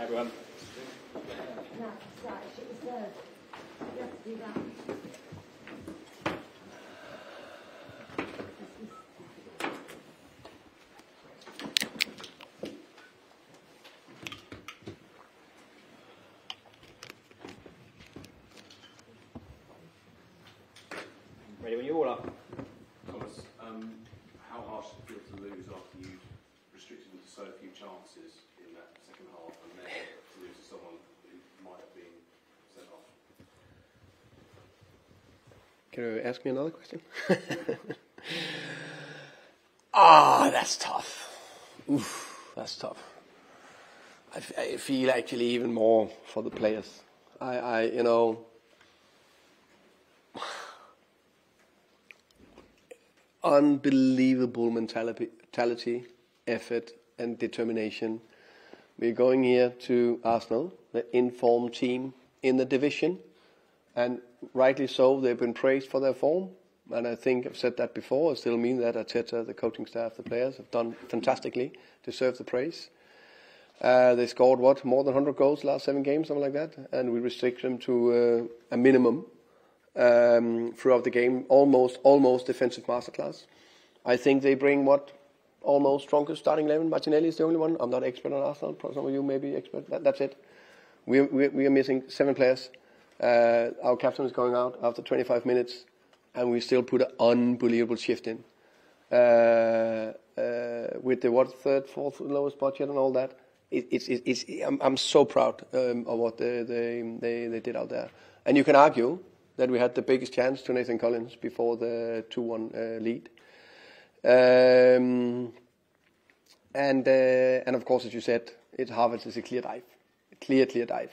everyone. No, sorry, it was there. You have to do that. Ready when you all are. Thomas, how harsh did it feel to lose after you restricted them to so few chances in that second half, and then to lose to someone who might have been sent off? Can you ask me another question? That's tough. Oof, that's tough. I feel actually even more for the players. Unbelievable mentality, effort, and determination. We're going here to Arsenal, the informed team in the division, and rightly so. They've been praised for their form, and I think I've said that before. I still mean that. Arteta, the coaching staff, the players have done fantastically, deserve the praise. They scored more than 100 goals last 7 games, something like that, and we restrict them to a minimum. Throughout the game, almost defensive masterclass. I think they bring almost strongest starting 11. Martinelli is the only one. I'm not expert on Arsenal. Some of you may be expert. That's it. We are missing 7 players. Our captain is going out after 25 minutes, and we still put an unbelievable shift in. With the third, fourth lowest budget and all that. I'm so proud of what they did out there. And you can argue that we had the biggest chance to Nathan Collins before the 2-1 lead. And of course, as you said, Havertz is a clear dive. Clear dive.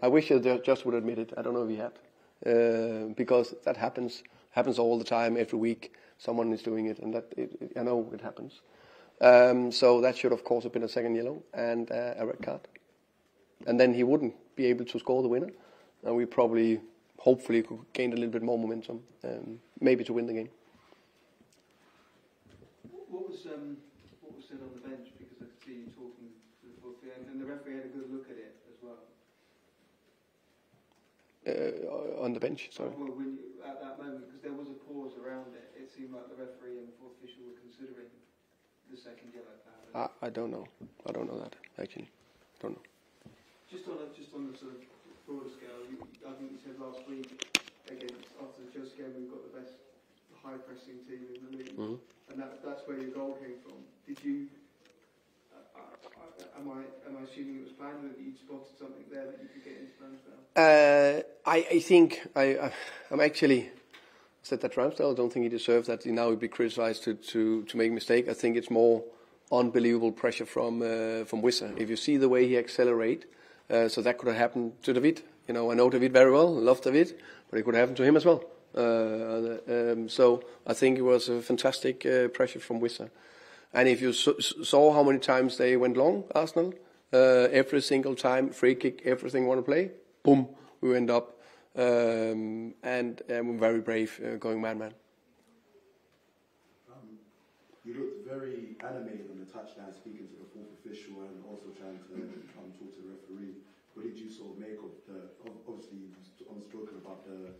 I wish I just would admit it. I don't know if he had. Because that happens all the time, every week. Someone is doing it, and I know it happens. So that should, of course, have been a second yellow and a red card. And then he wouldn't be able to score the winner. And we hopefully could gain a little bit more momentum, maybe to win the game. What was said on the bench? Because I could see you talking to the fourth, and the referee had a good look at it as well. On the bench, sorry. Well, at that moment, because there was a pause around it, it seemed like the referee and the fourth official were considering the second yellow card. I don't know. I don't know that actually. Don't know. Just on the sort of broader scale, I think you said last week after the Chelsea game, we've got the best high pressing team in the league, and that's where your goal came from. Did you? Am I assuming it was planned, or that you spotted something there that you could get into Ramsdale? I think I'm actually said that Ramsdale. I don't think he deserves that. Now he'd be criticised to make a mistake. I think it's more unbelievable pressure from Wissa. If you see the way he accelerate. So that could have happened to David. I know David very well, love David, but it could happen to him as well. So I think it was a fantastic pressure from Wissa. And if you saw how many times they went long, Arsenal, every single time, free kick, everything want to play, boom, we went up. And we're very brave going man-man. You looked very animated on the touchline, speaking to the fourth official and also trying to talk to the referee. What did you sort of make of obviously I'm talking about the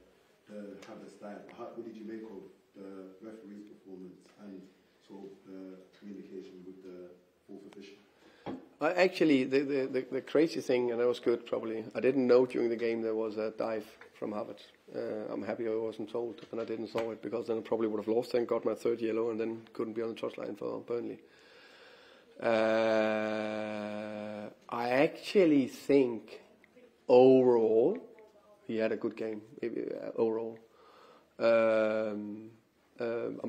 Havertz style. What did you make of the referee's performance and sort of the communication with the fourth official? Actually, the crazy thing, and that was good probably, I didn't know during the game there was a dive from Havertz. I'm happy I wasn't told, and I didn't saw it, because then I probably would have lost and got my third yellow and then couldn't be on the touchline for Burnley. I actually think overall he had a good game. Overall, I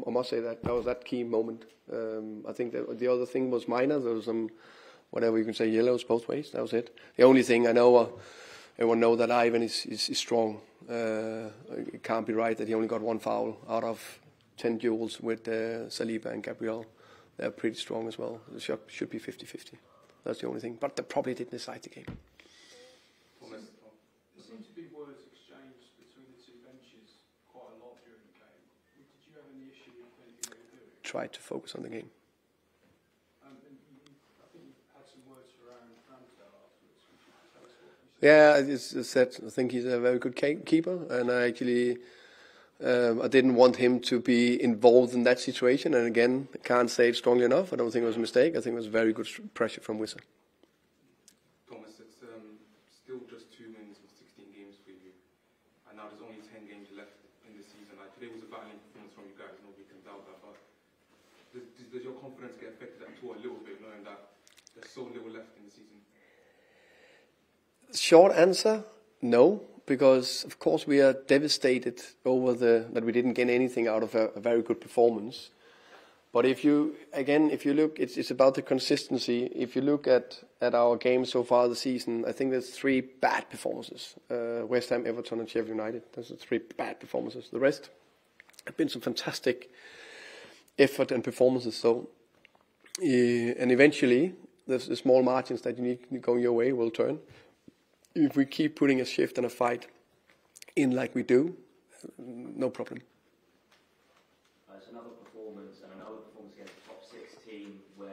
must say that was that key moment. I think that the other thing was minor. There was some, whatever you can say, yellows both ways. That was it. The only thing I know, everyone know that Ivan is strong. It can't be right that he only got 1 foul out of 10 duels with Saliba and Gabriel. They're pretty strong as well. It should be 50-50. That's the only thing. But they probably didn't decide the game. There seemed to be words exchanged between the two benches quite a lot during the game. Did you have any issue with anything they were doing? Tried to focus on the game. I think you had some words for Ramsdale afterwards. Yeah, as I said, I think he's a very good keeper, and I actually I didn't want him to be involved in that situation. And again, I can't say it strongly enough. I don't think it was a mistake. I think it was very good pressure from Wissa. Thomas, it's still just 2 wins for 16 games for you, and now there's only 10 games left in the season. Like, today was a battling performance from you guys, nobody can doubt that. But does your confidence get affected at all a little bit, knowing that there's so little left in the season? Short answer, no, because of course we are devastated over that we didn't get anything out of a very good performance. But if you look, it's about the consistency. If you look at our games so far this season, I think there's 3 bad performances. West Ham, Everton and Sheffield United. Those are 3 bad performances. The rest have been some fantastic effort and performances. So, and eventually, the small margins that you need going your way will turn. If we keep putting a shift and a fight in like we do, no problem. It's another performance against the top 6 team where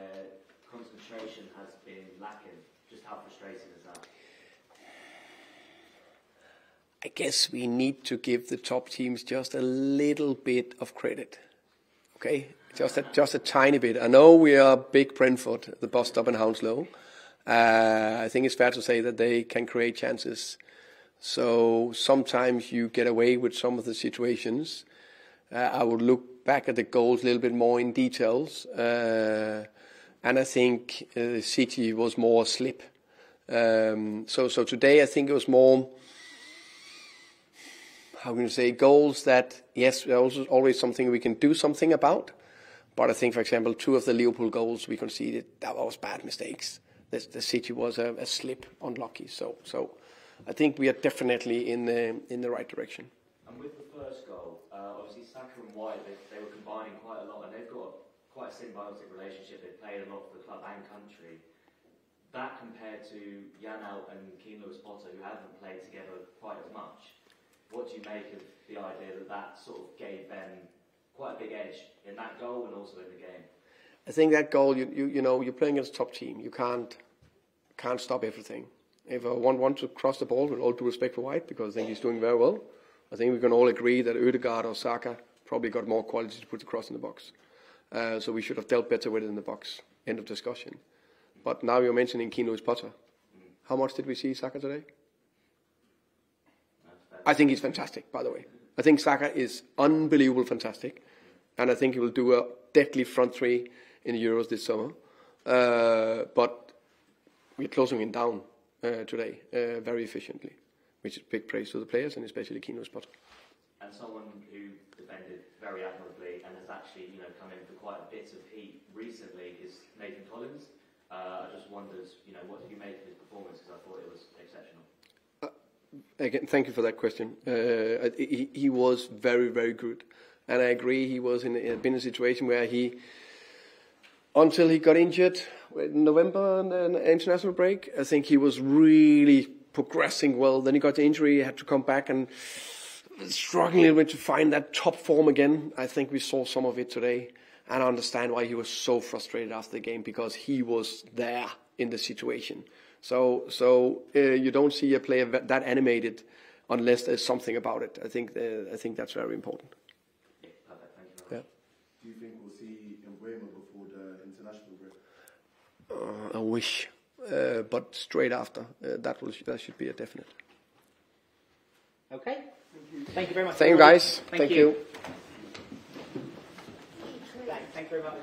concentration has been lacking. Just how frustrating is that? I guess we need to give the top teams just a little bit of credit. Okay? Just a tiny bit. I know we are big Brentford, the bus stop in Hounslow. I think it's fair to say that they can create chances. So sometimes you get away with some of the situations. I would look back at the goals a little bit more in details. And I think City was more a slip. So today I think it was more, how can you say, goals that, yes, there also always something we can do something about. But I think, for example, 2 of the Liverpool goals we conceded, that was bad mistakes. The City was a slip, unlucky. So I think we are definitely in the right direction. And with the first goal, obviously Saka and White, they were combining quite a lot, and they've got quite a symbiotic relationship. They've played a lot for the club and country. That compared to Janelt and Keane Lewis-Potter, who haven't played together quite as much. What do you make of the idea that sort of gave them quite a big edge in that goal and also in the game? I think that goal, you know, you're playing against a top team. You can't stop everything. If I want to cross the ball, with all due respect for White, because I think he's doing very well, I think we can all agree that Ødegaard or Saka probably got more quality to put the cross in the box. So we should have dealt better with it in the box. End of discussion. But now you're mentioning Keane Lewis-Potter. How much did we see Saka today? I think he's fantastic, by the way. I think Saka is unbelievable fantastic. And I think he will do a deadly front 3 in the Euros this summer. But we're closing him down today very efficiently, which is big praise to the players and especially Keane Lewis-Potter. And someone who defended very admirably and has actually, come in for quite a bit of heat recently is Nathan Collins. I just wondered, what did you make of his performance? Because I thought it was exceptional. Again, thank you for that question. He was very, very good. And I agree, he was been in a situation where until he got injured in November and an international break, I think he was really progressing well. Then he got the injury, he had to come back and struggling a little bit to find that top form again. I think we saw some of it today. And I understand why he was so frustrated after the game, because he was there in the situation. So you don't see a player that animated unless there's something about it. I think that's very important. Yeah, perfect. Thank you very much. Do you think we'll see Mbeumo before the international break? I wish, but straight after. That should be a definite. Okay. Thank you very much. Thank you, guys. Thank you. Thank you very much.